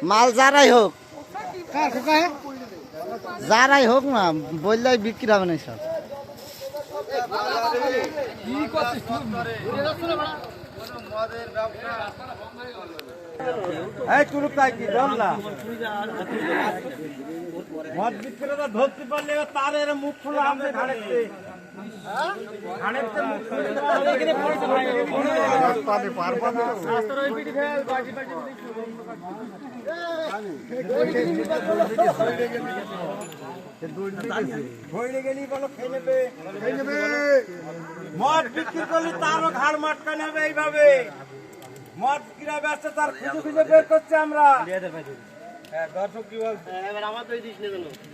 মাল যারাই হোক না বললে বিক্রি হবে না সব। মদ বিক্রেতা ধরতে পারলে তার এর মুখ খুলে আমাদের ঘাড়েতে মদ বিক্রি করলে তারও ঘাড় মাটকা নেবে এইভাবে। মদ কিরা ব্যস্ত তার খুঁজে খুঁজে বের করছে আমরা। দর্শক কি বলছে?